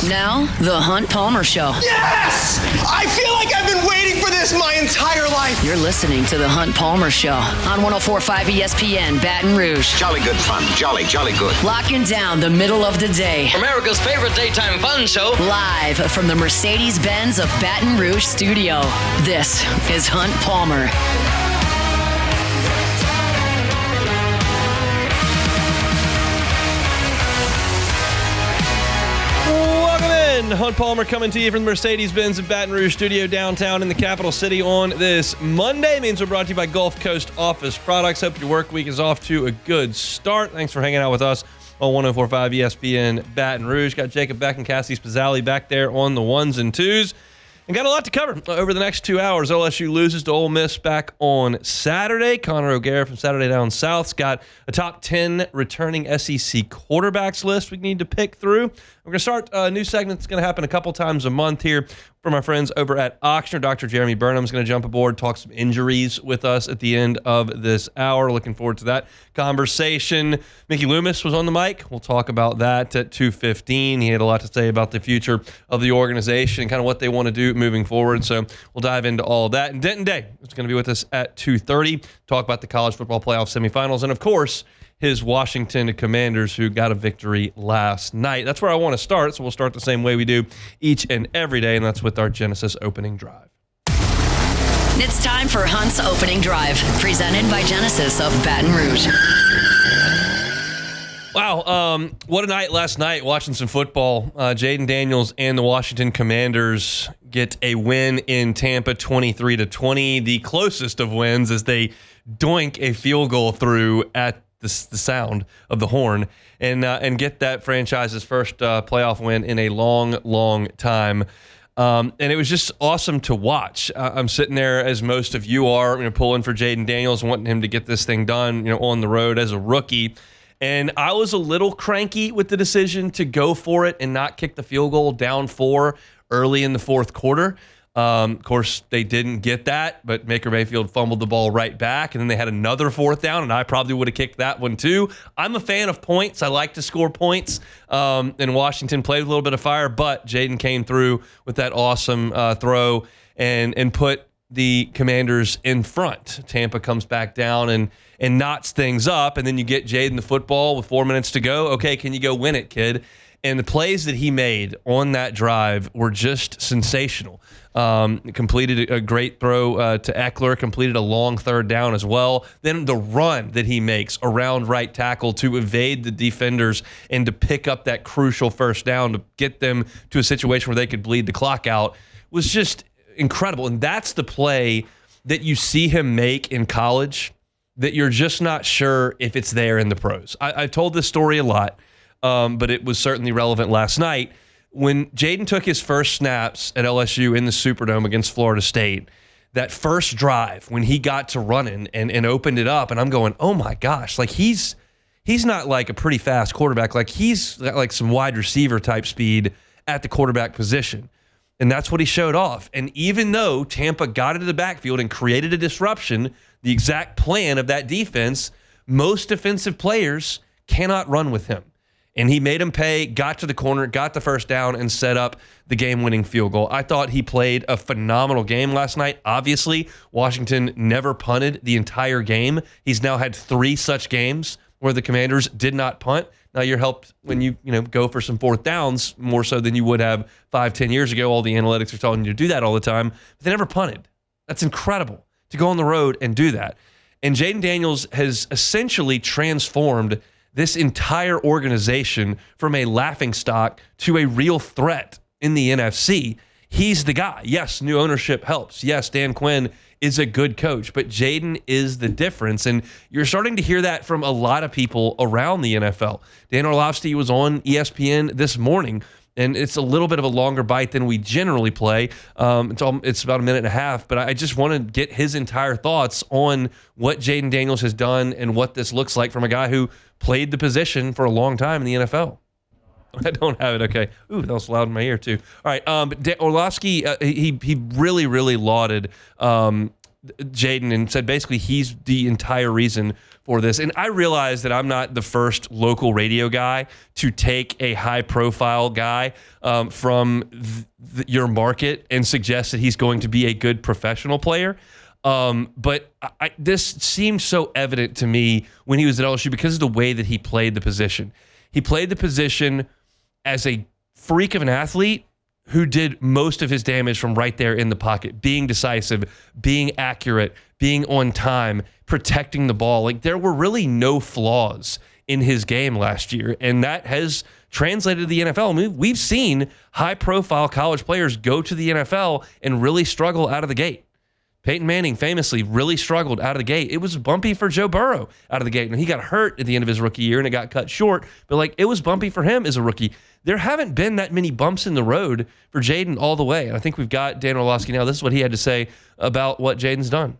Now, The Hunt Palmer Show. Yes! I feel like I've been waiting for this my entire life. You're listening to The Hunt Palmer Show on 104.5 ESPN Baton Rouge. Jolly good fun. Jolly good. Locking down the middle of the day. America's favorite daytime fun show. Live from the Mercedes-Benz of Baton Rouge studio. This is Hunt Palmer. Hunt Palmer coming to you from the Mercedes-Benz of Baton Rouge studio downtown in the capital city on this Monday. Means we're brought to you by Gulf Coast Office Products. Hope your work week is off to a good start. Thanks for hanging out with us on 104.5 ESPN Baton Rouge. Got Jacob Beck and Cassie Spazzali back there on the ones and twos. And got a lot to cover over the next 2 hours. LSU loses to Ole Miss back on Saturday. Connor O'Gara from Saturday Down South's got a top 10 returning SEC quarterbacks list we need to pick through. We're going to start a new segment that's going to happen a couple times a month here from our friends over at Ochsner. Dr. Jeremy Burnham is going to jump aboard, talk some injuries with us at the end of this hour. Looking forward to that conversation. Mickey Loomis was on the mic. We'll talk about that at 2:15. He had a lot to say about the future of the organization and kind of what they want to do moving forward. So we'll dive into all of that. And Denton Day is going to be with us at 2:30, talk about the college football playoff semifinals. And, of course, his Washington Commanders, who got a victory last night. That's where I want to start, so we'll start the same way we do each and every day, and that's with our Genesis opening drive. It's time for Hunt's opening drive, presented by Genesis of Baton Rouge. Wow, what a night last night watching some football. Jaden Daniels and the Washington Commanders get a win in Tampa 23-20, the closest of wins as they doink a field goal through at the sound of the horn and get that franchise's first playoff win in a long time. And it was just awesome to watch. I'm sitting there, as most of you are, pulling for Jaden Daniels, wanting him to get this thing done, on the road as a rookie. And I was a little cranky with the decision to go for it and not kick the field goal down 4 early in the fourth quarter. Of course, they didn't get that, but Baker Mayfield fumbled the ball right back, and then they had another fourth down, and I probably would have kicked that one too. I'm a fan of points. I like to score points, and Washington played with a little bit of fire, but Jaden came through with that awesome throw and put the Commanders in front. Tampa comes back down and knots things up, and then you get Jaden the football with 4 minutes to go. Okay, can you go win it, kid? And the plays that he made on that drive were just sensational. Completed a great throw to Eckler, completed a long third down as well. Then the run that he makes around right tackle to evade the defenders and to pick up that crucial first down to get them to a situation where they could bleed the clock out was just incredible. And that's the play that you see him make in college that you're just not sure if it's there in the pros. I've told this story a lot. But it was certainly relevant last night. When Jaden took his first snaps at LSU in the Superdome against Florida State, that first drive when he got to running and opened it up, and I'm going, oh my gosh, like he's not like a pretty fast quarterback. Like he's got like some wide receiver type speed at the quarterback position. And that's what he showed off. And even though Tampa got into the backfield and created a disruption, the exact plan of that defense, most defensive players cannot run with him. And he made him pay, got to the corner, got the first down, and set up the game-winning field goal. I thought he played a phenomenal game last night. Obviously, Washington never punted the entire game. He's now had 3 such games where the Commanders did not punt. Now you're helped when you go for some fourth downs more so than you would have 5-10 years ago. All the analytics are telling you to do that all the time. But they never punted. That's incredible to go on the road and do that. And Jaden Daniels has essentially transformed this entire organization from a laughingstock to a real threat in the NFC. He's the guy. Yes, new ownership helps. Yes, Dan Quinn is a good coach, but Jaden is the difference. And you're starting to hear that from a lot of people around the NFL. Dan Orlovsky was on ESPN this morning, and it's a little bit of a longer bite than we generally play. It's about a minute and a half, but I just want to get his entire thoughts on what Jaden Daniels has done and what this looks like from a guy who played the position for a long time in the NFL. I don't have it. Okay. Ooh, that was loud in my ear too. All right. But Orlovsky, he really lauded Jaden and said basically he's the entire reason for this. And I realize that I'm not the first local radio guy to take a high-profile guy from your market and suggest that he's going to be a good professional player. But this seemed so evident to me when he was at LSU because of the way that he played the position. He played the position as a freak of an athlete who did most of his damage from right there in the pocket, being decisive, being accurate, being on time, protecting the ball. Like, there were really no flaws in his game last year, and that has translated to the NFL. I mean, we've seen high-profile college players go to the NFL and really struggle out of the gate. Peyton Manning famously really struggled out of the gate. It was bumpy for Joe Burrow out of the gate. And he got hurt at the end of his rookie year and it got cut short. But, like, it was bumpy for him as a rookie. There haven't been that many bumps in the road for Jaden all the way. And I think we've got Dan Orlovsky now. This is what he had to say about what Jaden's done.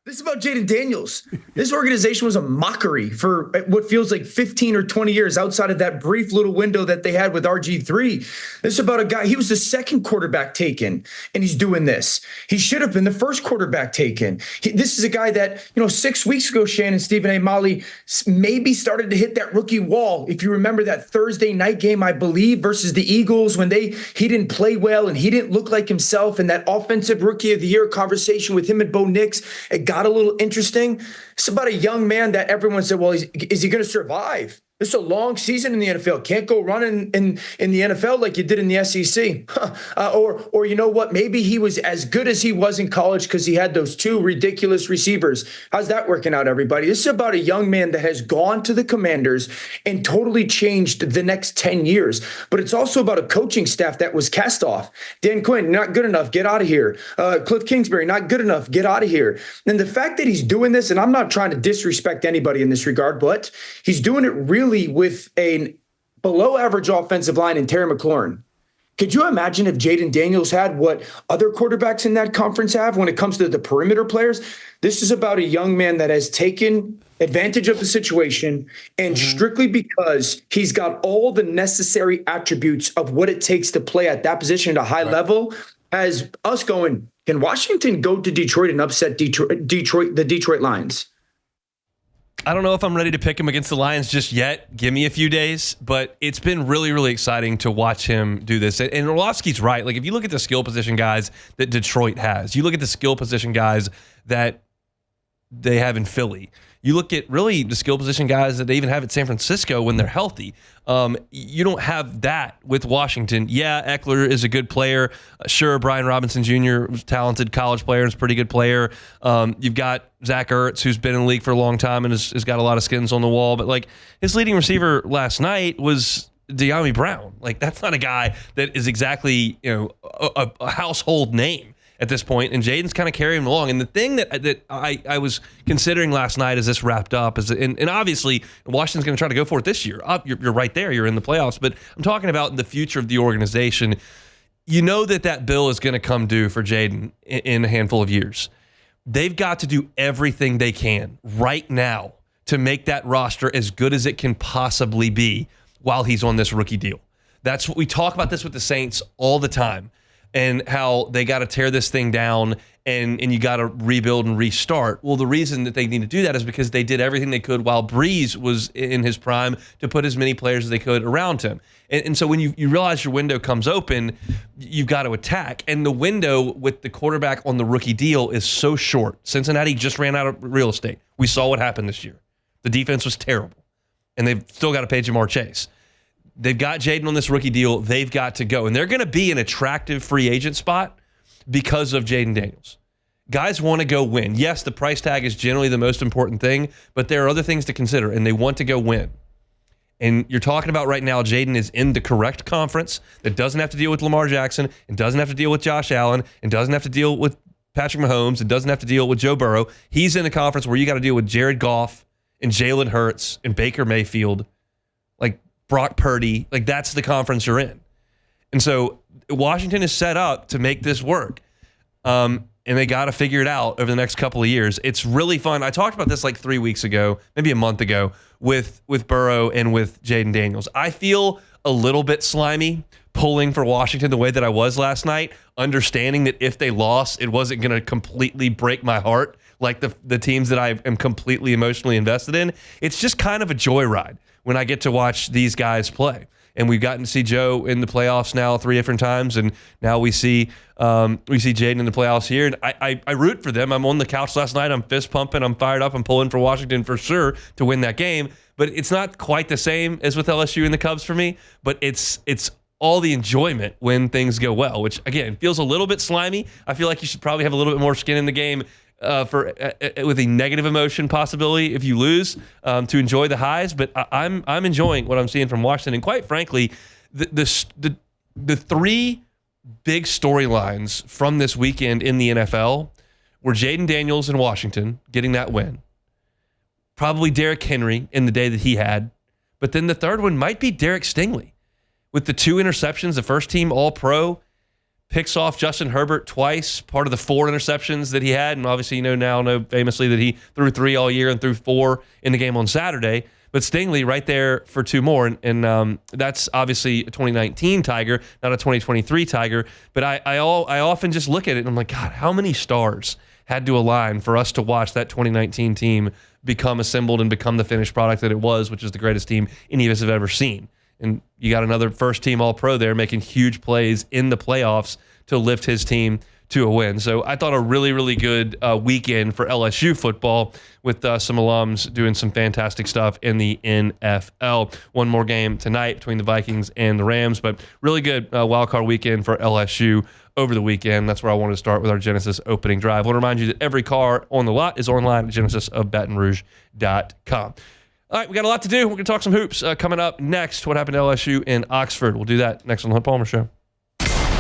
This is about Jaden Daniels. This organization was a mockery for what feels like 15 or 20 years outside of that brief little window that they had with RG3. This is about a guy, he was the second quarterback taken, and he's doing this. He should have been the first quarterback taken. This is a guy that, 6 weeks ago, Shannon, Stephen A. Molly maybe started to hit that rookie wall. If you remember that Thursday night game, I believe, versus the Eagles, when he didn't play well and he didn't look like himself, and that offensive rookie of the year conversation with him and Bo Nix, it got a little interesting. It's about a young man that everyone said, well, is he going to survive? It's a long season in the NFL. Can't go running in the NFL like you did in the SEC. Or you know what? Maybe he was as good as he was in college because he had those two ridiculous receivers. How's that working out, everybody? This is about a young man that has gone to the Commanders and totally changed the next 10 years. But it's also about a coaching staff that was cast off. Dan Quinn, not good enough. Get out of here. Cliff Kingsbury, not good enough. Get out of here. And the fact that he's doing this, and I'm not trying to disrespect anybody in this regard, but he's doing it really with a below average offensive line in Terry McLaurin. Could you imagine if Jaden Daniels had what other quarterbacks in that conference have when it comes to the perimeter players? This is about a young man that has taken advantage of the situation, and strictly because he's got all the necessary attributes of what it takes to play at that position at a high level, as us going, can Washington go to Detroit and upset the Detroit Lions? I don't know if I'm ready to pick him against the Lions just yet. Give me a few days. But it's been really, really exciting to watch him do this. And Orlovsky's right. Like, if you look at the skill position guys that Detroit has, you look at the skill position guys that they have in Philly, you look at really the skill position guys that they even have at San Francisco when they're healthy. You don't have that with Washington. Yeah, Eckler is a good player. Sure, Brian Robinson Jr. was a talented college player and is a pretty good player. You've got Zach Ertz, who's been in the league for a long time and has got a lot of skins on the wall. But, like, his leading receiver last night was De'Ami Brown. Like, that's not a guy that is exactly, a household name at this point, and Jaden's kind of carrying him along. And the thing that I was considering last night as this wrapped up is, and obviously Washington's going to try to go for it this year. You're right there. You're in the playoffs. But I'm talking about the future of the organization. You know that bill is going to come due for Jaden in a handful of years. They've got to do everything they can right now to make that roster as good as it can possibly be while he's on this rookie deal. That's what we talk about this with the Saints all the time, and how they got to tear this thing down and you got to rebuild and restart. Well, the reason that they need to do that is because they did everything they could while Breeze was in his prime to put as many players as they could around him. And so when you realize your window comes open, you've got to attack. And the window with the quarterback on the rookie deal is so short. Cincinnati just ran out of real estate. We saw what happened this year. The defense was terrible. And they've still got to pay Jamar Chase. They've got Jaden on this rookie deal. They've got to go. And they're going to be an attractive free agent spot because of Jaden Daniels. Guys want to go win. Yes, the price tag is generally the most important thing, but there are other things to consider, and they want to go win. And you're talking about right now, Jaden is in the correct conference that doesn't have to deal with Lamar Jackson, and doesn't have to deal with Josh Allen, and doesn't have to deal with Patrick Mahomes, and doesn't have to deal with Joe Burrow. He's in a conference where you got to deal with Jared Goff and Jalen Hurts and Baker Mayfield, like Brock Purdy. Like, that's the conference you're in. And so Washington is set up to make this work. And they got to figure it out over the next couple of years. It's really fun. I talked about this like 3 weeks ago, maybe a month ago, with Burrow and with Jaden Daniels. I feel a little bit slimy pulling for Washington the way that I was last night, understanding that if they lost, it wasn't going to completely break my heart like the teams that I am completely emotionally invested in. It's just kind of a joyride when I get to watch these guys play. And we've gotten to see Joe in the playoffs now 3 different times, and now we see Jaden in the playoffs here. And I root for them. I'm on the couch last night. I'm fist pumping. I'm fired up. I'm pulling for Washington for sure to win that game. But it's not quite the same as with LSU and the Cubs for me. But it's all the enjoyment when things go well, which again feels a little bit slimy. I feel like you should probably have a little bit more skin in the game with a negative emotion possibility if you lose to enjoy the highs. But I'm enjoying what I'm seeing from Washington, and quite frankly, the 3 big storylines from this weekend in the NFL were Jaden Daniels in Washington getting that win, probably Derrick Henry in the day that he had, but then the third one might be Derek Stingley with the 2 interceptions, the first team All-Pro. Picks off Justin Herbert twice, part of the 4 interceptions that he had. And obviously, know famously that he threw 3 all year and threw 4 in the game on Saturday. But Stingley right there for 2 more. And that's obviously a 2019 Tiger, not a 2023 Tiger. But I often just look at it and I'm like, God, how many stars had to align for us to watch that 2019 team become assembled and become the finished product that it was, which is the greatest team any of us have ever seen. And you got another first-team All-Pro there making huge plays in the playoffs to lift his team to a win. So I thought a really, really good weekend for LSU football with some alums doing some fantastic stuff in the NFL. One more game tonight between the Vikings and the Rams, but really good wildcard weekend for LSU over the weekend. That's where I wanted to start with our Genesis opening drive. I want to remind you that every car on the lot is online at genesisofbatonrouge.com. All right, we got a lot to do. We're going to talk some hoops coming up next. What happened to LSU in Oxford? We'll do that next on the Hunt Palmer Show.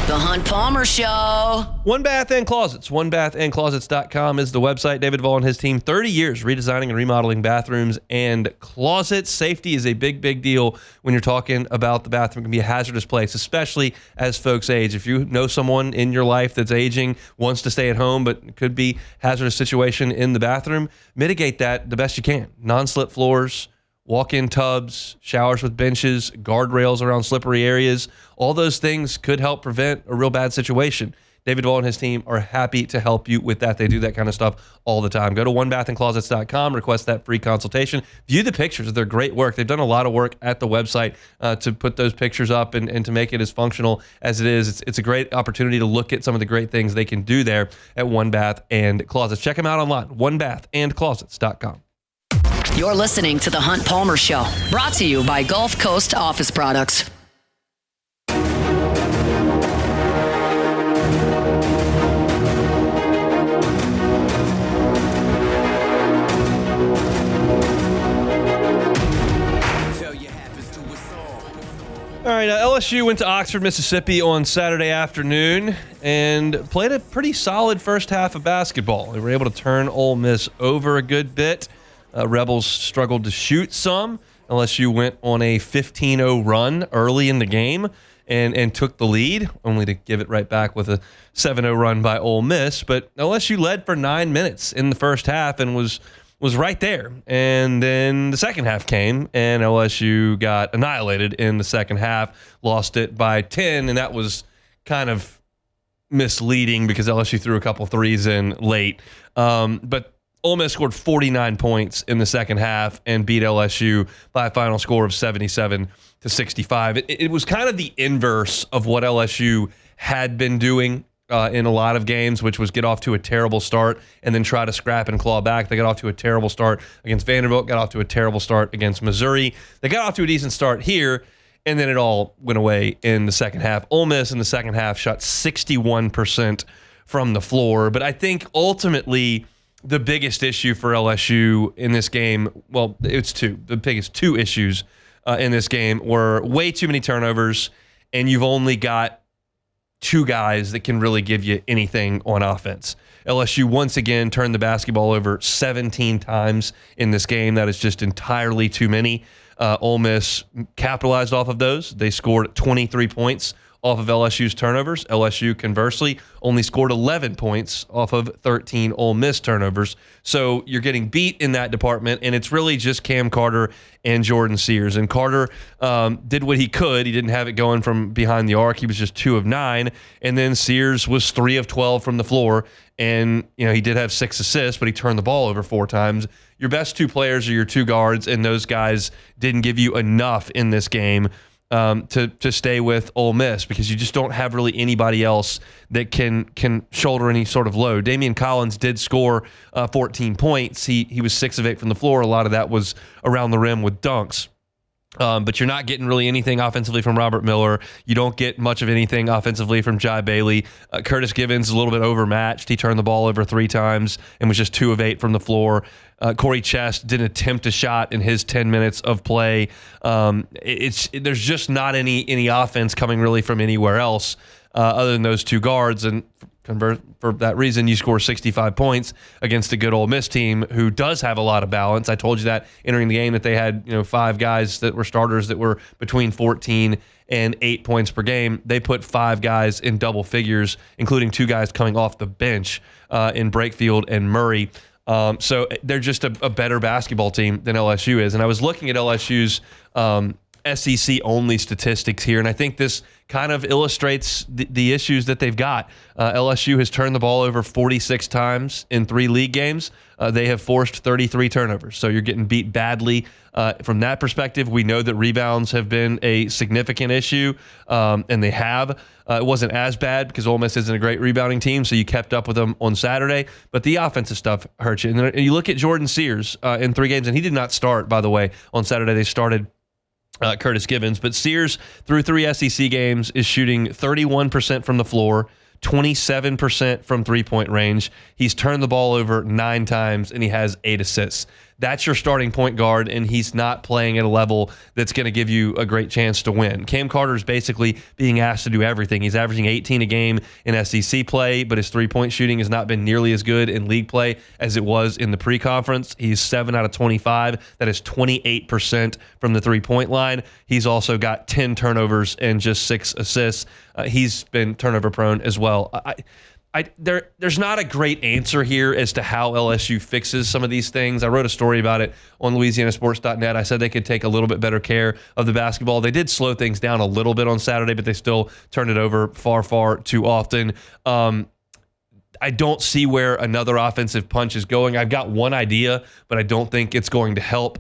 The Hunt Palmer Show. One Bath and Closets. OneBathAndClosets.com is the website. David Vaughn and his team, 30 years redesigning and remodeling bathrooms and closets. Safety is a big, big deal when you're talking about the bathroom. It can be a hazardous place, especially as folks age. If you know someone in your life that's aging, wants to stay at home, but it could be a hazardous situation in the bathroom, mitigate that the best you can. Non-slip floors, walk-in tubs, showers with benches, guardrails around slippery areas. All those things could help prevent a real bad situation. David Vaughn and his team are happy to help you with that. They do that kind of stuff all the time. Go to onebathandclosets.com, request that free consultation. View the pictures. They're great work. They've done a lot of work at the website to put those pictures up and to make it as functional as it is. It's a great opportunity to look at some of the great things they can do there at One Bath and Closets. Check them out online, onebathandclosets.com. You're listening to The Hunt Palmer Show, brought to you by Gulf Coast Office Products. All right, LSU went to Oxford, Mississippi on Saturday afternoon and played a pretty solid first half of basketball. They were able to turn Ole Miss over a good bit. Rebels struggled to shoot some. LSU went on a 15-0 run early in the game and took the lead, only to give it right back with a 7-0 run by Ole Miss. But LSU led for 9 minutes in the first half and was right there. And then the second half came, and LSU got annihilated in the second half, lost it by 10, and that was kind of misleading because LSU threw a couple threes in late. But Ole Miss scored 49 points in the second half and beat LSU by a final score of 77-65. It was kind of the inverse of what LSU had been doing in a lot of games, which was get off to a terrible start and then try to scrap and claw back. They got off to a terrible start against Vanderbilt, got off to a terrible start against Missouri. They got off to a decent start here, and then it all went away in the second half. Ole Miss in the second half shot 61% from the floor, but I think ultimately the biggest issue for LSU in this game, well, it's two. The biggest 2 issues in this game were way too many turnovers, and you've only got 2 guys that can really give you anything on offense. LSU once again turned the basketball over 17 times in this game. That is just entirely too many. Ole Miss capitalized off of those. They scored 23 points off of LSU's turnovers. LSU, conversely, only scored 11 points off of 13 Ole Miss turnovers. So you're getting beat in that department, and it's really just Cam Carter and Jordan Sears. And Carter did what he could. He didn't have it going from behind the arc. He was just 2 of 9. And then Sears was 3 of 12 from the floor. And, he did have 6 assists, but he turned the ball over 4 times. Your best 2 players are your 2 guards, and those guys didn't give you enough in this game to stay with Ole Miss, because you just don't have really anybody else that can shoulder any sort of load. Damian Collins did score 14 points. He was 6 of 8 from the floor. A lot of that was around the rim with dunks. But you're not getting really anything offensively from Robert Miller. You don't get much of anything offensively from Jai Bailey. Curtis Givens is a little bit overmatched. He turned the ball over 3 times and was just 2 of 8 from the floor. Corey Chest didn't attempt a shot in his 10 minutes of play. There's just not any offense coming really from anywhere else other than those 2 guards. And for that reason, you score 65 points against a good Ole Miss team who does have a lot of balance. I told you that entering the game that they had 5 guys that were starters that were between 14 and 8 points per game. They put 5 guys in double figures, including 2 guys coming off the bench in Brakefield and Murray. So they're just a better basketball team than LSU is. And I was looking at LSU's SEC-only statistics here, and I think this kind of illustrates the issues that they've got. LSU has turned the ball over 46 times in 3 league games. They have forced 33 turnovers, so you're getting beat badly. From that perspective, we know that rebounds have been a significant issue, and they have. It wasn't as bad because Ole Miss isn't a great rebounding team, so you kept up with them on Saturday. But the offensive stuff hurts you. And then you look at Jordan Sears in 3 games, and he did not start, by the way, on Saturday. They started Curtis Givens. But Sears, through 3 SEC games, is shooting 31% from the floor, 27% from three-point range. He's turned the ball over 9 times, and he has 8 assists. That's your starting point guard, and he's not playing at a level that's going to give you a great chance to win. Cam Carter's basically being asked to do everything. He's averaging 18 a game in SEC play, but his three-point shooting has not been nearly as good in league play as it was in the pre-conference. He's 7 out of 25. That is 28% from the three-point line. He's also got 10 turnovers and just 6 assists. He's been turnover-prone as well. There's not a great answer here as to how LSU fixes some of these things. I wrote a story about it on LouisianaSports.net. I said they could take a little bit better care of the basketball. They did slow things down a little bit on Saturday, but they still turned it over far, far too often. I don't see where another offensive punch is going. I've got one idea, but I don't think it's going to help.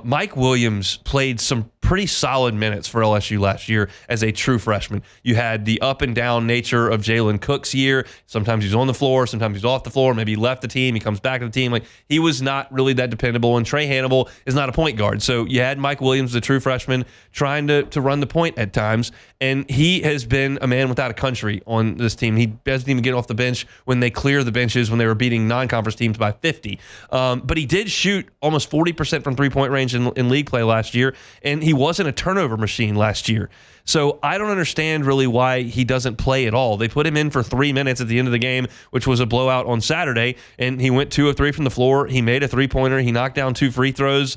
Mike Williams played some pretty solid minutes for LSU last year as a true freshman. You had the up and down nature of Jalen Cook's year. Sometimes he's on the floor, sometimes he's off the floor. Maybe he left the team, he comes back to the team. Like, he was not really that dependable, and Trey Hannibal is not a point guard. So you had Mike Williams, the true freshman, trying to run the point at times, and he has been a man without a country on this team. He doesn't even get off the bench when they clear the benches when they were beating non-conference teams by 50. But he did shoot almost 40% from three-point range in league play last year, and he wasn't a turnover machine last year. So I don't understand really why he doesn't play at all. They put him in for 3 minutes at the end of the game, which was a blowout on Saturday, and he went 2 of 3 from the floor. He made a three-pointer. He knocked down 2 free throws.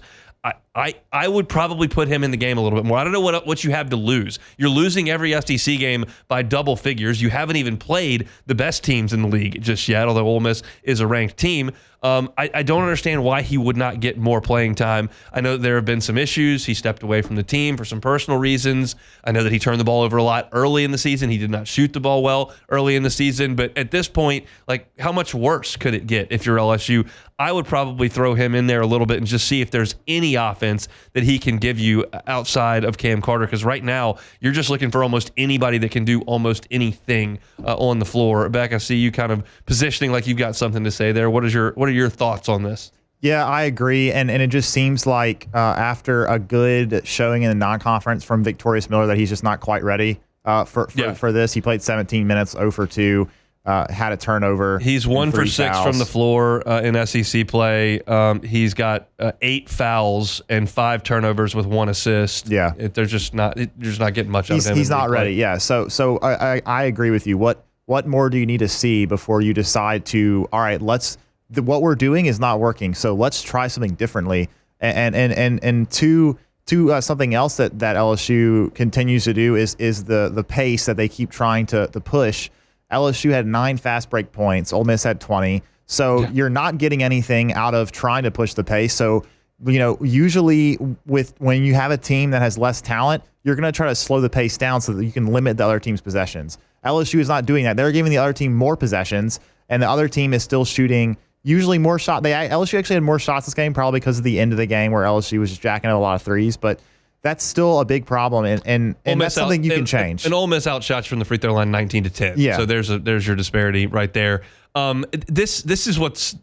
I would probably put him in the game a little bit more. I don't know what you have to lose. You're losing every SEC game by double figures. You haven't even played the best teams in the league just yet, although Ole Miss is a ranked team. I don't understand why he would not get more playing time. I know there have been some issues. He stepped away from the team for some personal reasons. I know that he turned the ball over a lot early in the season. He did not shoot the ball well early in the season. But at this point, like, how much worse could it get if you're LSU? I would probably throw him in there a little bit and just see if there's any offense that he can give you outside of Cam Carter, because right now you're just looking for almost anybody that can do almost anything on the floor. Beck, I see you kind of positioning like you've got something to say there. What are your thoughts on this? Yeah, I agree, and it just seems like after a good showing in the non-conference from Victorious Miller that he's just not quite ready for this. He played 17 minutes, 0 for 2. Had a turnover. He's 1 for 6 from the floor in SEC play. He's got 8 fouls and 5 turnovers with 1 assist. Yeah, they're just not getting much out of him. He's not ready. Yeah, so I agree with you. What more do you need to see before you decide to, all right, what we're doing is not working, so let's try something differently. And to to something else that LSU continues to do is the pace that they keep trying to push. LSU had 9 fast break points. Ole Miss had 20. So you're not getting anything out of trying to push the pace. So, usually when you have a team that has less talent, you're going to try to slow the pace down so that you can limit the other team's possessions. LSU is not doing that. They're giving the other team more possessions, and the other team is still shooting usually more shots. LSU actually had more shots this game, probably because of the end of the game where LSU was just jacking up a lot of threes, but that's still a big problem, and that's something you can change. And Ole Miss outshots from the free throw line 19-10. Yeah. So there's your disparity right there. This is what's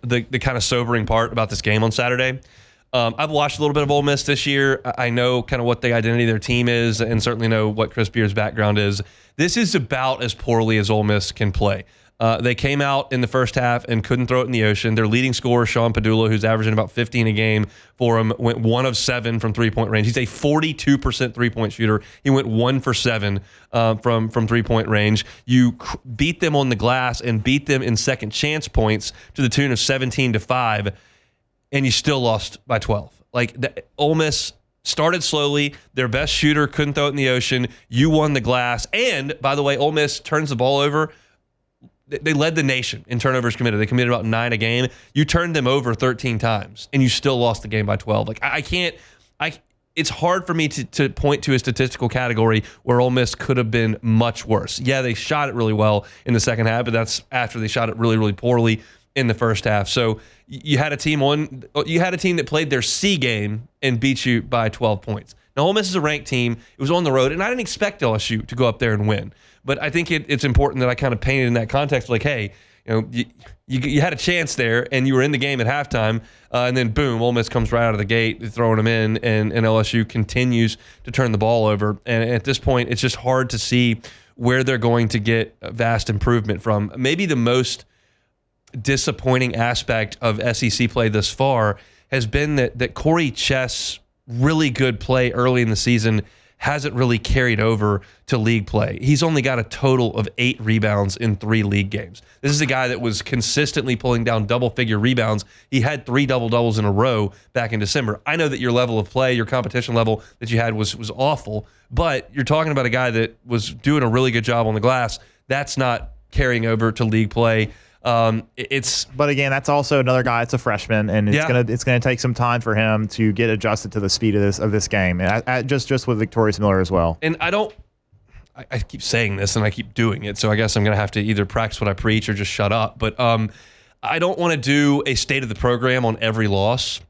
the kind of sobering part about this game on Saturday. I've watched a little bit of Ole Miss this year. I know kind of what the identity of their team is, and certainly know what Chris Beard's background is. This is about as poorly as Ole Miss can play. They came out in the first half and couldn't throw it in the ocean. Their leading scorer, Sean Padula, who's averaging about 15 a game for him, went 1 of 7 from three-point range. He's a 42% three-point shooter. He went 1 for 7 from three-point range. You beat them on the glass and beat them in second chance points to the tune of 17-5, and you still lost by 12. Ole Miss started slowly. Their best shooter couldn't throw it in the ocean. You won the glass. And, by the way, Ole Miss turns the ball over. They led the nation in turnovers committed. They committed about 9 a game. You turned them over 13 times, and you still lost the game by 12. It's hard for me to point to a statistical category where Ole Miss could have been much worse. Yeah, they shot it really well in the second half, but that's after they shot it really, really poorly in the first half. So you had a team that played their C game and beat you by 12 points. Now, Ole Miss is a ranked team. It was on the road, and I didn't expect LSU to go up there and win. But I think it's important that I kind of painted in that context, hey, you had a chance there, and you were in the game at halftime, and then boom, Ole Miss comes right out of the gate, throwing them in, and LSU continues to turn the ball over. And at this point, it's just hard to see where they're going to get a vast improvement from. Maybe the most disappointing aspect of SEC play thus far has been that Corey Chest's really good play early in the season hasn't really carried over to league play. He's only got a total of 8 rebounds in 3 league games. This is a guy that was consistently pulling down double-figure rebounds. He had 3 double-doubles in a row back in December. I know that your level of play, your competition level that you had was awful, but you're talking about a guy that was doing a really good job on the glass. That's not carrying over to league play. But again, that's also another guy. It's a freshman, and it's gonna take some time for him to get adjusted to the speed of this game. Just with Victorious Miller as well. And I keep saying this and I keep doing it, so I guess I'm gonna have to either practice what I preach or just shut up. But I don't want to do a state of the program on every loss.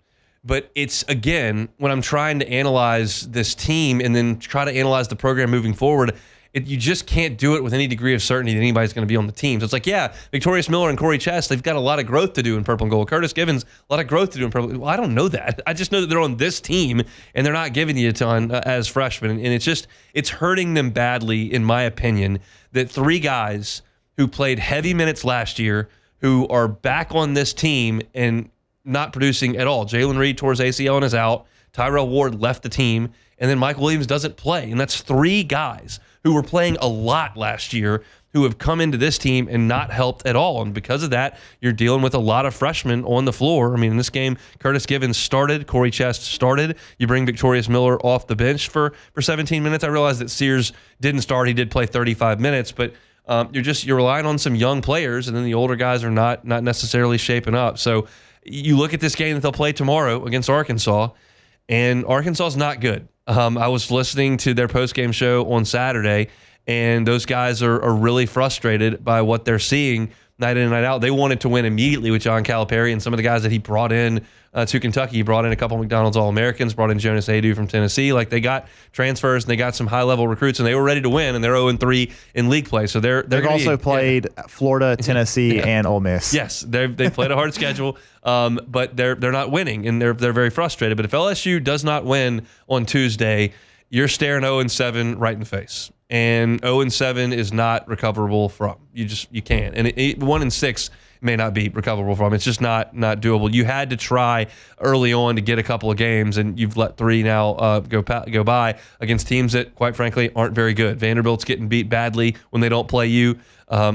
But it's, again, when I'm trying to analyze this team and then try to analyze the program moving forward, you just can't do it with any degree of certainty that anybody's going to be on the team. So it's Victorious Miller and Corey Chest, they've got a lot of growth to do in purple and gold. Curtis Givens, a lot of growth to do in purple. Well, I don't know that. I just know that they're on this team, and they're not giving you a ton as freshmen. And it's hurting them badly, in my opinion, that 3 guys who played heavy minutes last year, who are back on this team and not producing at all. Jalen Reed tore his ACL and is out. Tyrell Ward left the team. And then Mike Williams doesn't play. And that's 3 guys who were playing a lot last year who have come into this team and not helped at all. And because of that, you're dealing with a lot of freshmen on the floor. I mean, in this game, Curtis Givens started, Corey Chest started. You bring Victorious Miller off the bench for 17 minutes. I realize that Sears didn't start. He did play 35 minutes, but you're relying on some young players, and then the older guys are not necessarily shaping up. So you look at this game that they'll play tomorrow against Arkansas, and Arkansas is not good. I was listening to their post-game show on Saturday, and those guys are really frustrated by what they're seeing night in and night out. They wanted to win immediately with John Calipari and some of the guys that he brought in to Kentucky. He brought in a couple of McDonald's All-Americans, brought in Jonas Adu from Tennessee. They got transfers and they got some high-level recruits, and they were ready to win, and they're 0-3 in league play. So they've also played Florida, Tennessee, and Ole Miss. Yes, they played a hard schedule, but they're not winning, and they're very frustrated. But if LSU does not win on Tuesday, you're staring 0-7 right in the face. And 0-7 is not recoverable from. You can't. And 1-6 may not be recoverable from. It's just not doable. You had to try early on to get a couple of games, and you've let 3 now go by against teams that, quite frankly, aren't very good. Vanderbilt's getting beat badly when they don't play you.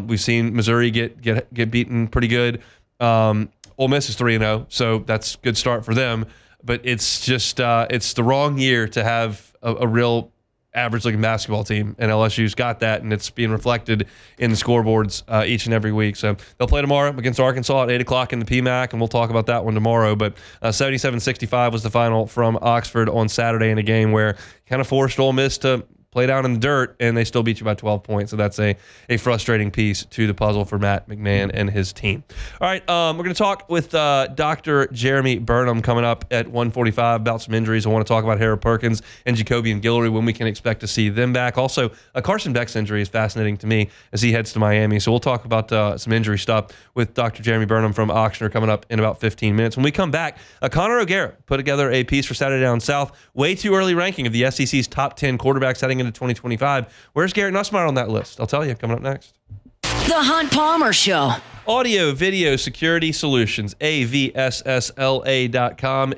We've seen Missouri get beaten pretty good. Ole Miss is 3-0, so that's a good start for them. but it's just it's the wrong year to have a real average-looking basketball team, and LSU's got that, and it's being reflected in the scoreboards each and every week. So they'll play tomorrow against Arkansas at 8 o'clock in the PMAC, and we'll talk about that one tomorrow. But 77-65 was the final from Oxford on Saturday in a game where kind of forced Ole Miss to play down in the dirt, and they still beat you by 12 points. So that's a frustrating piece to the puzzle for Matt McMahon and his team. All right, we're going to talk with Dr. Jeremy Burnham coming up at 1:45 about some injuries. I want to talk about Harold Perkins and Jacobian Guillory, when we can expect to see them back. Also, Carson Beck's injury is fascinating to me as he heads to Miami. So we'll talk about some injury stuff with Dr. Jeremy Burnham from Oxnard coming up in about 15 minutes. When we come back, Connor O'Gara put together a piece for Saturday Down South, way too early ranking of the SEC's top 10 quarterbacks heading into 2025. Where's Garrett Nussmeier on that list? I'll tell you, coming up next. The Hunt Palmer Show. Audio Video Security Solutions, avssla.com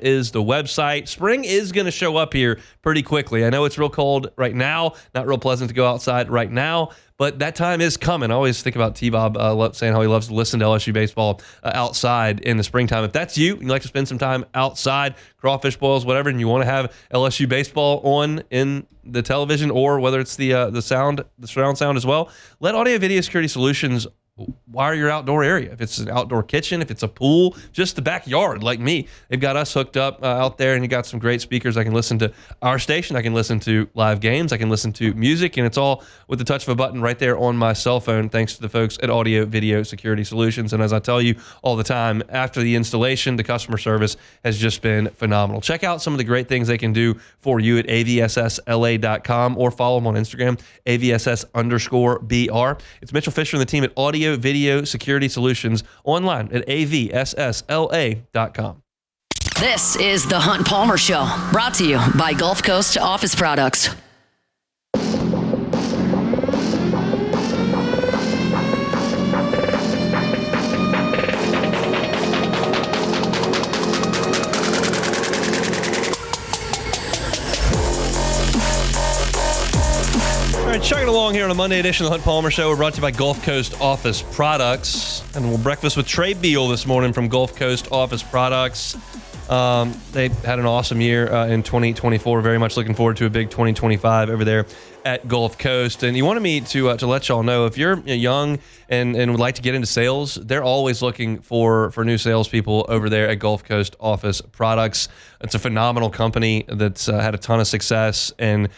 is the website. Spring is going to show up here pretty quickly. I know it's real cold right now, not real pleasant to go outside right now, but that time is coming. I always think about T-Bob saying how he loves to listen to LSU baseball outside in the springtime. If that's you, and you like to spend some time outside, crawfish boils, whatever, and you want to have LSU baseball on in the television, or whether it's the surround sound as well, let Audio Video Security Solutions wire your outdoor area. If it's an outdoor kitchen, if it's a pool, just the backyard like me. They've got us hooked up out there, and you got some great speakers. I can listen to our station. I can listen to live games. I can listen to music, and it's all with the touch of a button right there on my cell phone, thanks to the folks at Audio Video Security Solutions. And as I tell you all the time, after the installation, the customer service has just been phenomenal. Check out some of the great things they can do for you at avssla.com, or follow them on Instagram, avss_BR. It's Mitchell Fisher and the team at Audio Video Security Solutions, online at avssla.com. This is the Hunt Palmer Show, brought to you by Gulf Coast Office Products. All right, chugging along here on a Monday edition of the Hunt Palmer Show. We're brought to you by Gulf Coast Office Products. And we'll breakfast with Trey Beal this morning from Gulf Coast Office Products. They had an awesome year in 2024. Very much looking forward to a big 2025 over there at Gulf Coast. And he wanted me to let y'all know, if you're young and would like to get into sales, they're always looking for new salespeople over there at Gulf Coast Office Products. It's a phenomenal company that's had a ton of success and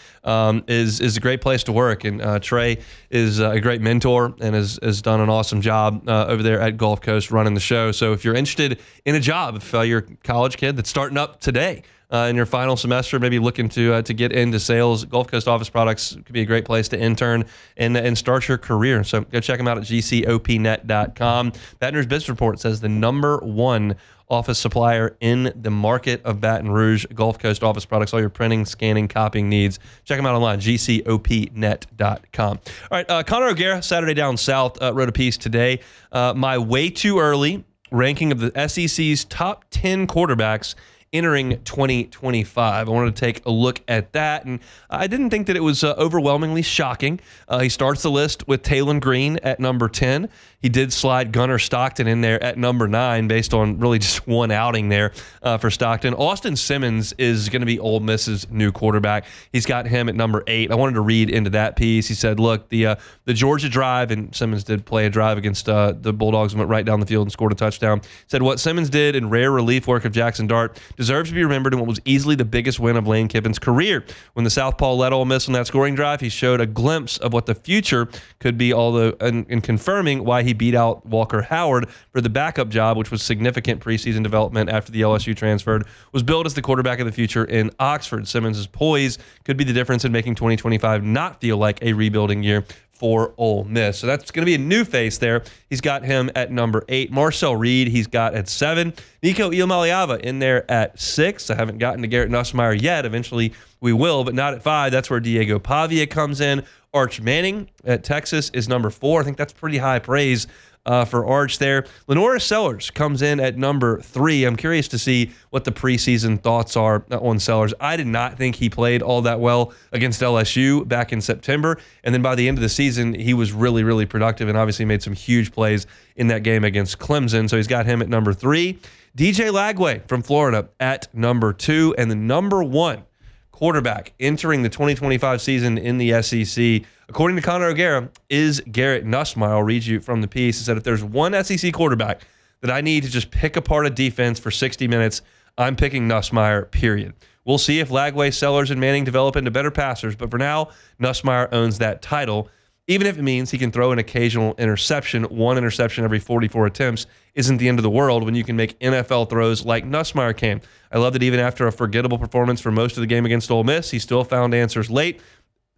is a great place to work. And Trey is a great mentor and has done an awesome job over there at Gulf Coast running the show. So if you're interested in a job, if you're a college kid that's starting up today, in your final semester, maybe looking to get into sales, Gulf Coast Office Products could be a great place to intern and start your career. So go check them out at gcopnet.com. Baton Rouge Business Report says the #1 office supplier in the market of Baton Rouge, Gulf Coast Office Products. All your printing, scanning, copying needs. Check them out online, gcopnet.com. All right, Connor O'Gara, Saturday Down South, wrote a piece today. My way too early ranking of the SEC's top 10 quarterbacks entering 2025. I wanted to take a look at that, and I didn't think that it was overwhelmingly shocking. He starts the list with Taylon Green at number 10. He did slide Gunnar Stockton in there at number 9 based on really just one outing there for Stockton. Austin Simmons is going to be Ole Miss's new quarterback. He's got him at number 8. I wanted to read into that piece. He said, look, the Georgia drive, and Simmons did play a drive against the Bulldogs and went right down the field and scored a touchdown. Said what Simmons did in rare relief work of Jackson Dart deserves to be remembered in what was easily the biggest win of Lane Kiffin's career. When the Southpaw led Ole Miss on that scoring drive, he showed a glimpse of what the future could be, although in confirming why he beat out Walker Howard for the backup job, which was significant preseason development after the LSU transferred, was billed as the quarterback of the future in Oxford. Simmons' poise could be the difference in making 2025 not feel like a rebuilding year for Ole Miss. So that's going to be a new face there. He's got him at number 8. Marcel Reed, he's got at 7. Nico Iamaleava in there at 6. I haven't gotten to Garrett Nussmeier yet. Eventually we will, but not at 5. That's where Diego Pavia comes in. Arch Manning at Texas is number 4. I think that's pretty high praise for Arch there. Lenora Sellers comes in at number 3. I'm curious to see what the preseason thoughts are on Sellers. I did not think he played all that well against LSU back in September. And then by the end of the season, he was really, really productive and obviously made some huge plays in that game against Clemson. So he's got him at number 3. DJ Lagway from Florida at number 2. And the number 1 quarterback entering the 2025 season in the SEC, according to Connor O'Gara, is Garrett Nussmeier. I'll read you from the piece. He said, if there's one SEC quarterback that I need to just pick apart a defense for 60 minutes, I'm picking Nussmeier, period. We'll see if Lagway, Sellers, and Manning develop into better passers, but for now, Nussmeier owns that title. Even if it means he can throw an occasional interception, 1 interception every 44 attempts isn't the end of the world when you can make NFL throws like Nussmeier can. I love that even after a forgettable performance for most of the game against Ole Miss, he still found answers late.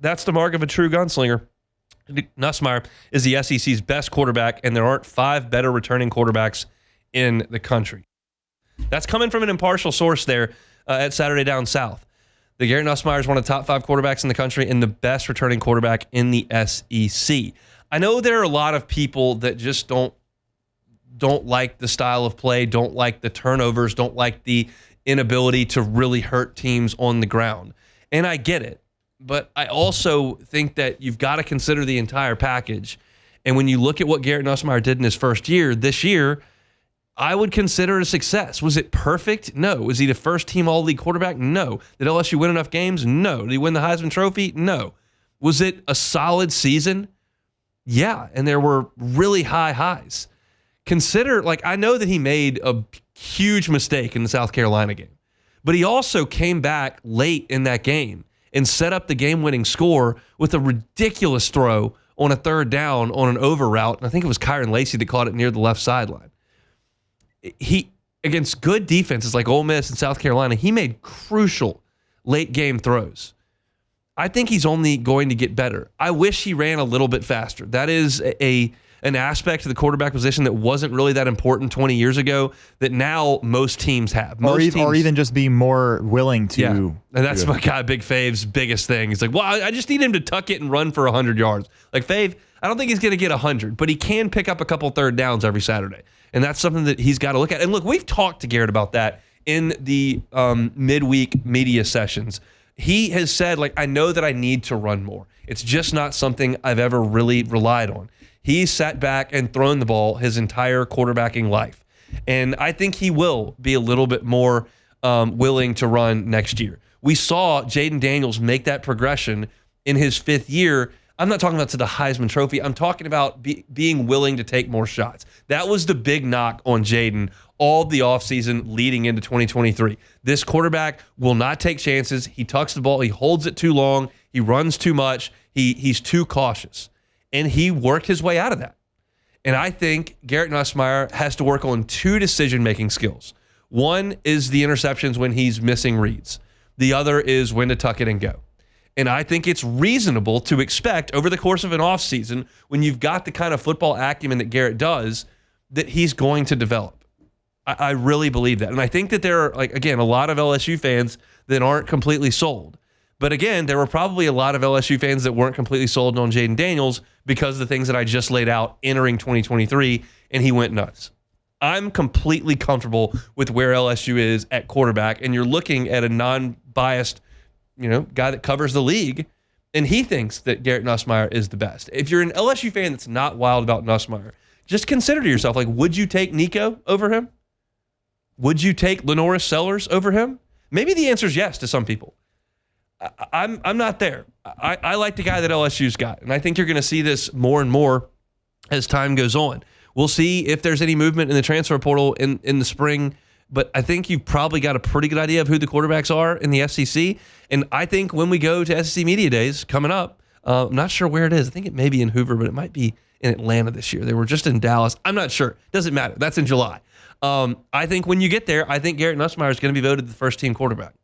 That's the mark of a true gunslinger. Nussmeier is the SEC's best quarterback, and there aren't 5 better returning quarterbacks in the country. That's coming from an impartial source there at Saturday Down South. The Garrett Nussmeier is one of the top 5 quarterbacks in the country and the best returning quarterback in the SEC. I know there are a lot of people that just don't like the style of play, don't like the turnovers, don't like the inability to really hurt teams on the ground. And I get it. But I also think that you've got to consider the entire package. And when you look at what Garrett Nussmeier did in his first year, this year, I would consider it a success. Was it perfect? No. Was he the first team all-league quarterback? No. Did LSU win enough games? No. Did he win the Heisman Trophy? No. Was it a solid season? Yeah, and there were really high highs. Consider, I know that he made a huge mistake in the South Carolina game, but he also came back late in that game and set up the game-winning score with a ridiculous throw on a 3rd down on an over route. And I think it was Kyron Lacey that caught it near the left sideline. He, against good defenses like Ole Miss and South Carolina, he made crucial late-game throws. I think he's only going to get better. I wish he ran a little bit faster. That is an aspect of the quarterback position that wasn't really that important 20 years ago that now most teams have. Or even just be more willing to. Yeah. And that's my guy, Big Fave's biggest thing. He's like, well, I just need him to tuck it and run for 100 yards. Like, Fave, I don't think he's going to get 100, but he can pick up a couple 3rd downs every Saturday. And that's something that he's got to look at. And look, we've talked to Garrett about that in the midweek media sessions. He has said, I know that I need to run more. It's just not something I've ever really relied on. He's sat back and thrown the ball his entire quarterbacking life. And I think he will be a little bit more willing to run next year. We saw Jaden Daniels make that progression in his 5th year. I'm not talking about to the Heisman Trophy. I'm talking about being willing to take more shots. That was the big knock on Jaden all the offseason leading into 2023. This quarterback will not take chances. He tucks the ball. He holds it too long. He runs too much. He's too cautious. And he worked his way out of that. And I think Garrett Nussmeier has to work on 2 decision-making skills. One is the interceptions when he's missing reads. The other is when to tuck it and go. And I think it's reasonable to expect over the course of an offseason, when you've got the kind of football acumen that Garrett does, that he's going to develop. I really believe that. And I think that there are, again, a lot of LSU fans that aren't completely sold. But again, there were probably a lot of LSU fans that weren't completely sold on Jaden Daniels because of the things that I just laid out entering 2023, and he went nuts. I'm completely comfortable with where LSU is at quarterback, and you're looking at a non-biased guy that covers the league, and he thinks that Garrett Nussmeier is the best. If you're an LSU fan that's not wild about Nussmeier, just consider to yourself, would you take Nico over him? Would you take Lenora Sellers over him? Maybe the answer is yes to some people. I'm not there. I like the guy that LSU's got, and I think you're going to see this more and more as time goes on. We'll see if there's any movement in the transfer portal in the spring, but I think you've probably got a pretty good idea of who the quarterbacks are in the SEC. And I think when we go to SEC Media Days coming up, I'm not sure where it is. I think it may be in Hoover, but it might be in Atlanta this year. They were just in Dallas. I'm not sure. Doesn't matter. That's in July. I think when you get there, I think Garrett Nussmeier is going to be voted the first-team quarterback.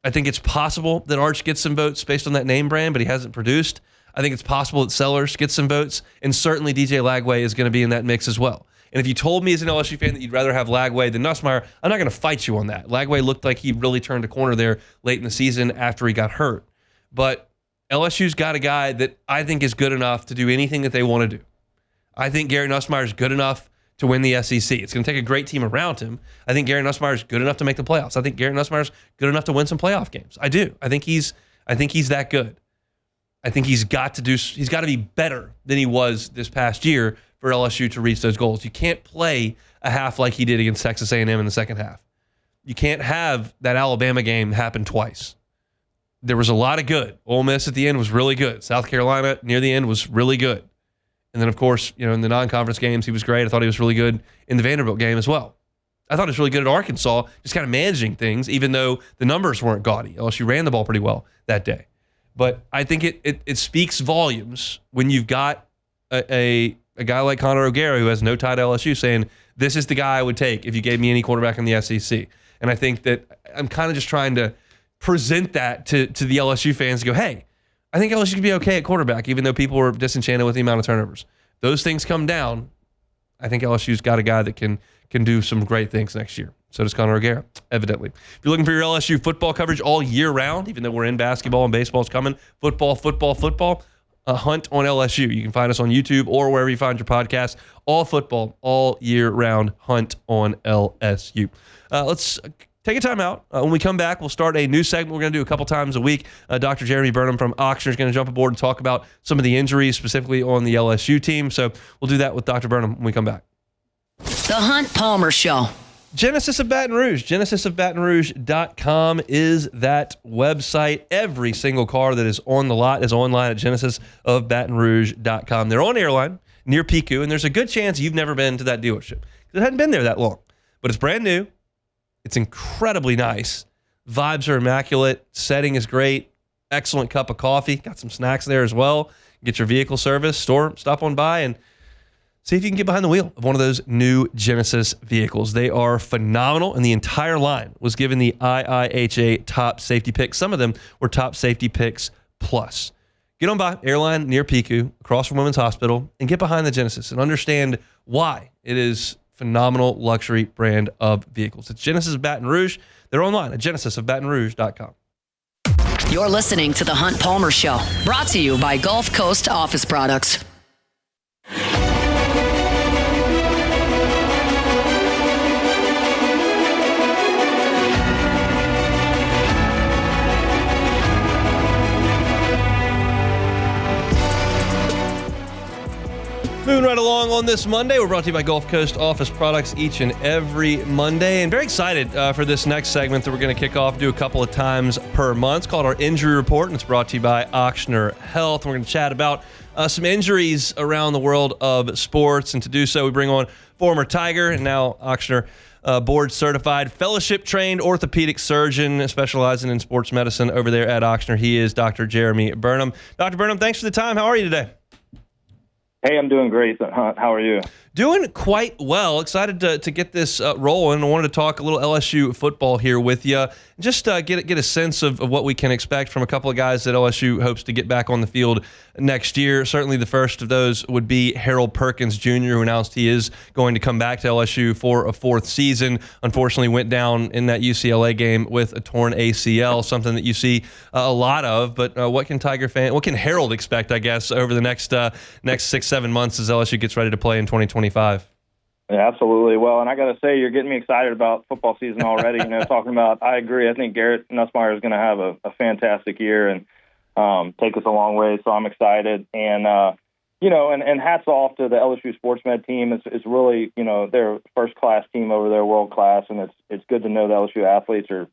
I think it's possible that Arch gets some votes based on that name brand, but he hasn't produced. I think it's possible that Sellers gets some votes, and certainly DJ Lagway is going to be in that mix as well. And if you told me as an LSU fan that you'd rather have Lagway than Nussmeier, I'm not going to fight you on that. Lagway looked like he really turned a corner there late in the season after he got hurt. But LSU's got a guy that I think is good enough to do anything that they want to do. I think Gary Nussmeier is good enough to win the SEC. It's going to take a great team around him. I think Gary Nussmeier is good enough to make the playoffs. I think Gary Nussmeier is good enough to win some playoff games. I do. I think he's that good. I think he's got to be better than he was this past year for LSU to reach those goals. You can't play a half like he did against Texas A&M in the second half. You can't have that Alabama game happen twice. There was a lot of good. Ole Miss at the end was really good. South Carolina near the end was really good. And then, of course, in the non-conference games, he was great. I thought he was really good in the Vanderbilt game as well. I thought he was really good at Arkansas, just kind of managing things, even though the numbers weren't gaudy. LSU ran the ball pretty well that day. But I think it speaks volumes when you've got a guy like Conor O'Gara, who has no tie to LSU, saying, this is the guy I would take if you gave me any quarterback in the SEC. And I think that I'm kind of just trying to present that to the LSU fans to go, hey, I think LSU could be okay at quarterback, even though people were disenchanted with the amount of turnovers. Those things come down. I think LSU's got a guy that can do some great things next year. So does Conor O'Gara, evidently. If you're looking for your LSU football coverage all year round, even though we're in basketball and baseball's coming, football, a Hunt on LSU. You can find us on YouTube or wherever you find your podcast. All football, all year round, Hunt on LSU. Let's take a time out. When we come back, we'll start a new segment we're going to do a couple times a week. Dr. Jeremy Burnham from Ochsner is going to jump aboard and talk about some of the injuries, specifically on the LSU team. So we'll do that with Dr. Burnham when we come back. The Hunt Palmer Show. Genesis of Baton Rouge. GenesisofBatonRouge.com is that website. Every single car that is on the lot is online at GenesisofBatonRouge.com. They're on Airline near Pico, and there's a good chance you've never been to that dealership. It hadn't been there that long, but it's brand new. It's incredibly nice. Vibes are immaculate. Setting is great. Excellent cup of coffee. Got some snacks there as well. Get your vehicle service. Stop on by and see if you can get behind the wheel of one of those new Genesis vehicles. They are phenomenal, and the entire line was given the IIHA top safety pick. Some of them were top safety picks plus. Get on by Airline near Pico, across from Women's Hospital, and get behind the Genesis and understand why it is phenomenal luxury brand of vehicles. It's Genesis of Baton Rouge. They're online at GenesisofBatonRouge.com. You're listening to The Hunt Palmer Show, brought to you by Gulf Coast Office Products. Moving right along on this Monday, we're brought to you by Gulf Coast Office Products each and every Monday. And very excited for this next segment that we're going to kick off, do a couple of times per month. It's called our Injury Report, and it's brought to you by Ochsner Health. We're going to chat about some injuries around the world of sports. And to do so, we bring on former Tiger and now Ochsner board-certified, fellowship-trained orthopedic surgeon specializing in sports medicine over there at Ochsner. He is Dr. Jeremy Burnham. Dr. Burnham, thanks for the time. How are you today? Hey, I'm doing great, Hunt. How are you? Doing quite well. Excited to get this rolling. I wanted to talk a little LSU football here with you. Just get a sense of what we can expect from a couple of guys that LSU hopes to get back on the field next year. Certainly the first of those would be Harold Perkins Jr., who announced he is going to come back to LSU for a fourth season. Unfortunately went down in that UCLA game with a torn ACL, something that you see a lot of. But what can Harold expect, I guess, over the next 6-7 months as LSU gets ready to play in 2025? Yeah, absolutely. Well, and I got to say, you're getting me excited about football season already. Talking about, I agree. I think Garrett Nussmeier is going to have a fantastic year and take us a long way. So I'm excited. And, and hats off to the LSU Sports Med team. It's really, they're a first-class team over there, world-class. And it's good to know the LSU athletes are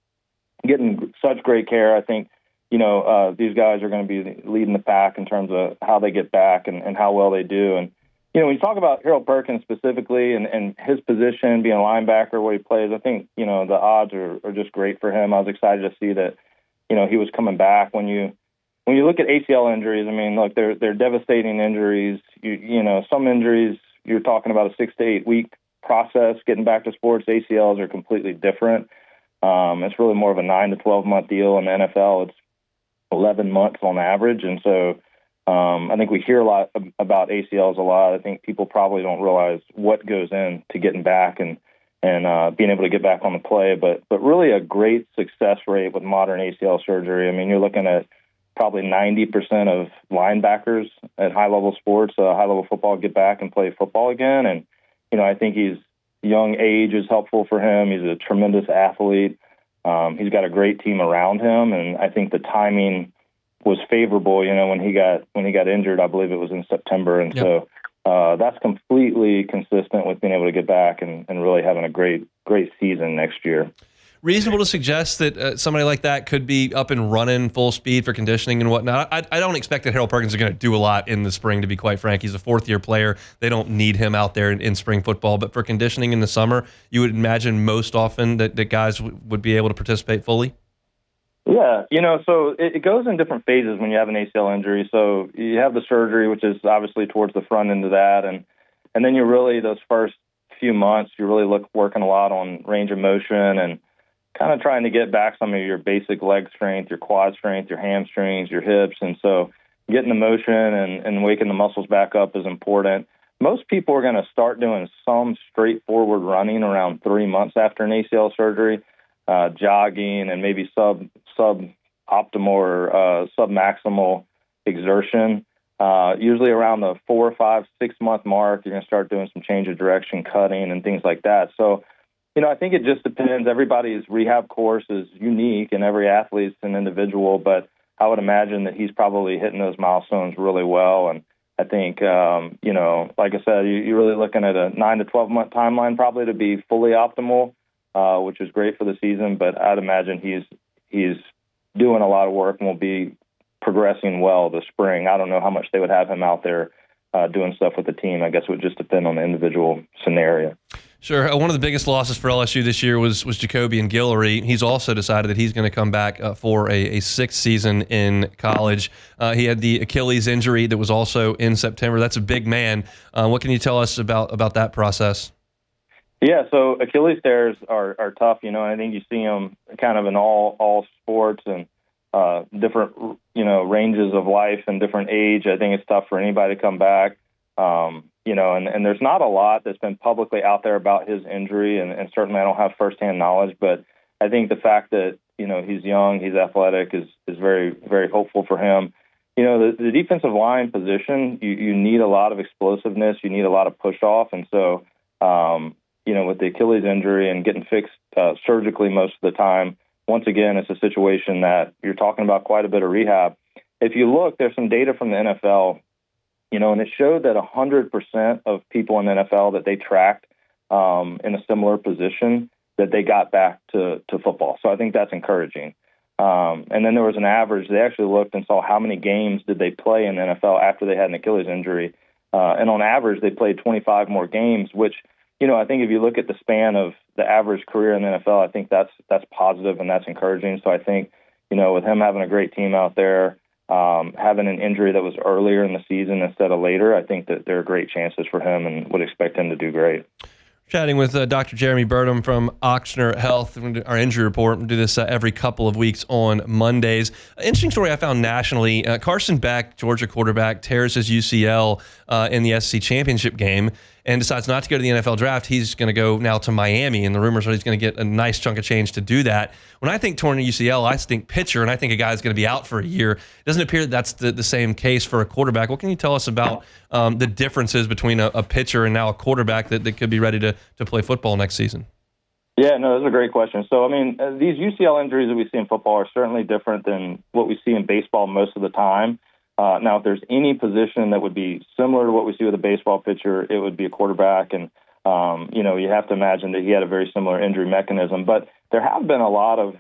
getting such great care. I think, these guys are going to be leading the pack in terms of how they get back and how well they do. And, when you talk about Harold Perkins specifically and his position, being a linebacker where he plays, I think, the odds are just great for him. I was excited to see that, he was coming back. When you look at ACL injuries, I mean, look, they're devastating injuries. Some injuries, you're talking about a 6 to 8 week process getting back to sports. ACLs are completely different. It's really more of a 9 to 12 month deal. In the NFL, it's 11 months on average. And so, I think we hear a lot about ACLs a lot. I think people probably don't realize what goes into getting back and being able to get back on the play. But really a great success rate with modern ACL surgery. I mean, you're looking at probably 90% of linebackers at high-level sports, high-level football, get back and play football again. And, I think young age is helpful for him. He's a tremendous athlete. He's got a great team around him, and I think the timing was favorable. When he got injured, I believe it was in September, and so that's completely consistent with being able to get back and really having a great season next year. Reasonable to suggest that somebody like that could be up and running full speed for conditioning and whatnot. I don't expect that Harold Perkins is going to do a lot in the spring, to be quite frank. He's a fourth-year player. They don't need him out there in spring football. But for conditioning in the summer, you would imagine most often that guys would be able to participate fully? Yeah, so it goes in different phases when you have an ACL injury. So you have the surgery, which is obviously towards the front end of that. And then you're really, those first few months, you're really working a lot on range of motion and kind of trying to get back some of your basic leg strength, your quad strength, your hamstrings, your hips. And so getting the motion and waking the muscles back up is important. Most people are going to start doing some straightforward running around 3 months after an ACL surgery, jogging and maybe suboptimal or submaximal exertion. Usually around the 4, 5, 6 month mark, you're going to start doing some change of direction, cutting and things like that. So, I think it just depends. Everybody's rehab course is unique and every athlete's an individual, but I would imagine that he's probably hitting those milestones really well. And I think, like I said, you're really looking at a 9 to 12 month timeline probably to be fully optimal, which is great for the season. But I'd imagine he's doing a lot of work and will be progressing well this spring. I don't know how much they would have him out there doing stuff with the team. I guess it would just depend on the individual scenario. Sure. One of the biggest losses for LSU this year was Jacoby and Guillory. He's also decided that he's going to come back for a sixth season in college. He had the Achilles injury that was also in September. That's a big man. What can you tell us about that process? Yeah, so Achilles tears are tough. I think you see them kind of in all sports and different ranges of life and different age. I think it's tough for anybody to come back. And there's not a lot that's been publicly out there about his injury, and certainly I don't have firsthand knowledge, but I think the fact that, he's young, he's athletic is very, very hopeful for him. The defensive line position, you need a lot of explosiveness, you need a lot of push off, and so, with the Achilles injury and getting fixed surgically most of the time, once again, it's a situation that you're talking about quite a bit of rehab. If you look, there's some data from the NFL, and it showed that 100% of people in the NFL that they tracked in a similar position, that they got back to football. So I think that's encouraging. And then there was an average. They actually looked and saw how many games did they play in the NFL after they had an Achilles injury. And on average, they played 25 more games, which, I think if you look at the span of the average career in the NFL, I think that's positive and that's encouraging. So I think, with him having a great team out there, having an injury that was earlier in the season instead of later, I think that there are great chances for him and would expect him to do great. Chatting with Dr. Jeremy Burnham from Ochsner Health, our injury report. We do this every couple of weeks on Mondays. Interesting story I found nationally. Carson Beck, Georgia quarterback, tears his UCL in the SEC championship game and decides not to go to the NFL draft. He's going to go now to Miami, and the rumors are he's going to get a nice chunk of change to do that. When I think torn UCL, I think pitcher, and I think a guy's going to be out for a year. It doesn't appear that that's the same case for a quarterback. What can you tell us about the differences between a pitcher and now a quarterback that could be ready to play football next season? Yeah, no, that's a great question. So, these UCL injuries that we see in football are certainly different than what we see in baseball most of the time. Now, if there's any position that would be similar to what we see with a baseball pitcher, it would be a quarterback. And, you have to imagine that he had a very similar injury mechanism. But there have been a lot of,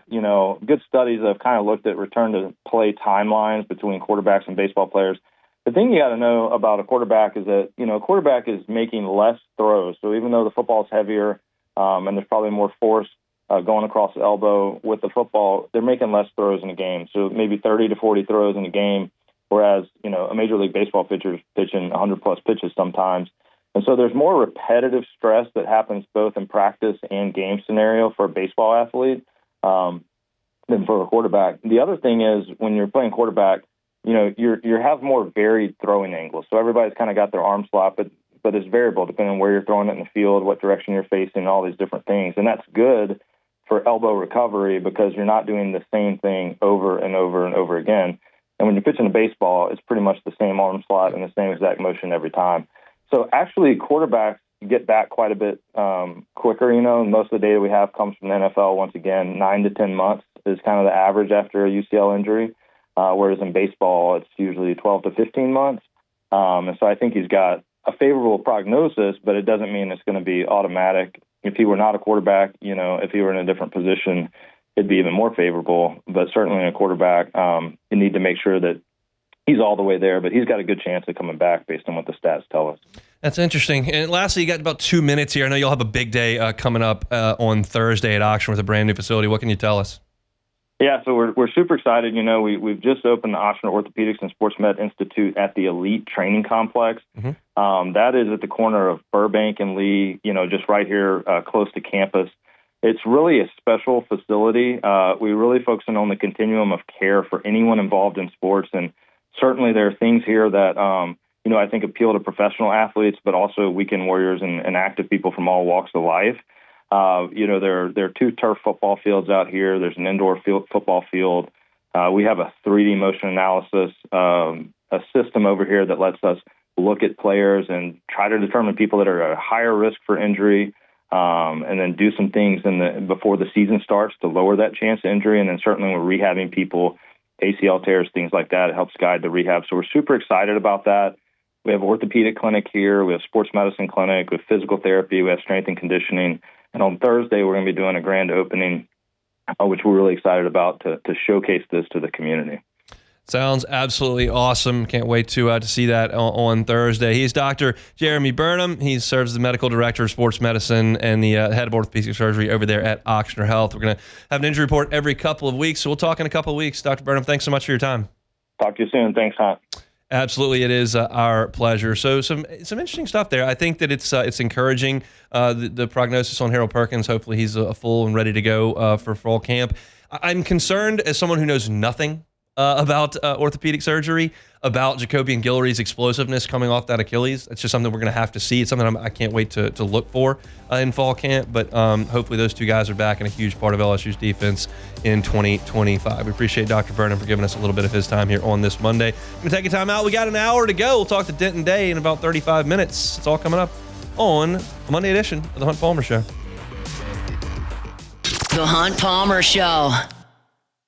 good studies that have kind of looked at return to play timelines between quarterbacks and baseball players. The thing you got to know about a quarterback is that, a quarterback is making less throws. So even though the football is heavier and there's probably more force going across the elbow with the football, they're making less throws in a game. So maybe 30 to 40 throws in a game. Whereas, a Major League Baseball pitcher is pitching 100-plus pitches sometimes. And so there's more repetitive stress that happens both in practice and game scenario for a baseball athlete than for a quarterback. The other thing is when you're playing quarterback, you have more varied throwing angles. So everybody's kind of got their arm slot, but it's variable depending on where you're throwing it in the field, what direction you're facing, all these different things. And that's good for elbow recovery because you're not doing the same thing over and over and over again. And when you're pitching a baseball, it's pretty much the same arm slot and the same exact motion every time. So actually, quarterbacks get back quite a bit quicker. Most of the data we have comes from the NFL. Once again, 9 to 10 months is kind of the average after a UCL injury, whereas in baseball, it's usually 12 to 15 months. And so I think he's got a favorable prognosis, but it doesn't mean it's going to be automatic. If he were not a quarterback, if he were in a different position, it'd be even more favorable. But certainly in a quarterback, you need to make sure that he's all the way there, but he's got a good chance of coming back based on what the stats tell us. That's interesting. And lastly, you got about 2 minutes here. I know you'll have a big day coming up on Thursday at Oxnard with a brand new facility. What can you tell us? Yeah, so we're super excited. We've just opened the Oxnard Orthopedics and Sports Med Institute at the Elite Training Complex. Mm-hmm. That is at the corner of Burbank and Lee, just right here close to campus. It's really a special facility. We really focus on the continuum of care for anyone involved in sports. And certainly there are things here that, I think appeal to professional athletes, but also weekend warriors and active people from all walks of life. There are 2 turf football fields out here. There's an indoor football field. We have a 3D motion analysis, a system over here that lets us look at players and try to determine people that are at a higher risk for injury, and then do some things before the season starts to lower that chance of injury. And then certainly we're rehabbing people, ACL tears, things like that. It helps guide the rehab. So we're super excited about that. We have orthopedic clinic here. We have sports medicine clinic. We have physical therapy. We have strength and conditioning. And on Thursday, we're going to be doing a grand opening, which we're really excited about to showcase this to the community. Sounds absolutely awesome. Can't wait to see that on Thursday. He's Dr. Jeremy Burnham. He serves as the medical director of sports medicine and the head of orthopedic surgery over there at Oxnard Health. We're going to have an injury report every couple of weeks, so we'll talk in a couple of weeks. Dr. Burnham, thanks so much for your time. Talk to you soon. Thanks, Hunt. Absolutely, it is our pleasure. So some interesting stuff there. I think that it's encouraging, the prognosis on Harold Perkins. Hopefully he's full and ready to go for fall camp. I'm concerned as someone who knows nothing about orthopedic surgery, about Jacoby and Guillory's explosiveness coming off that Achilles. It's just something we're going to have to see. It's something I can't wait to look for in fall camp. But hopefully those 2 guys are back and a huge part of LSU's defense in 2025. We appreciate Dr. Burnham for giving us a little bit of his time here on this Monday. I'm going to take a time out. We got an hour to go. We'll talk to Denton Day in about 35 minutes. It's all coming up on a Monday edition of The Hunt Palmer Show. The Hunt Palmer Show.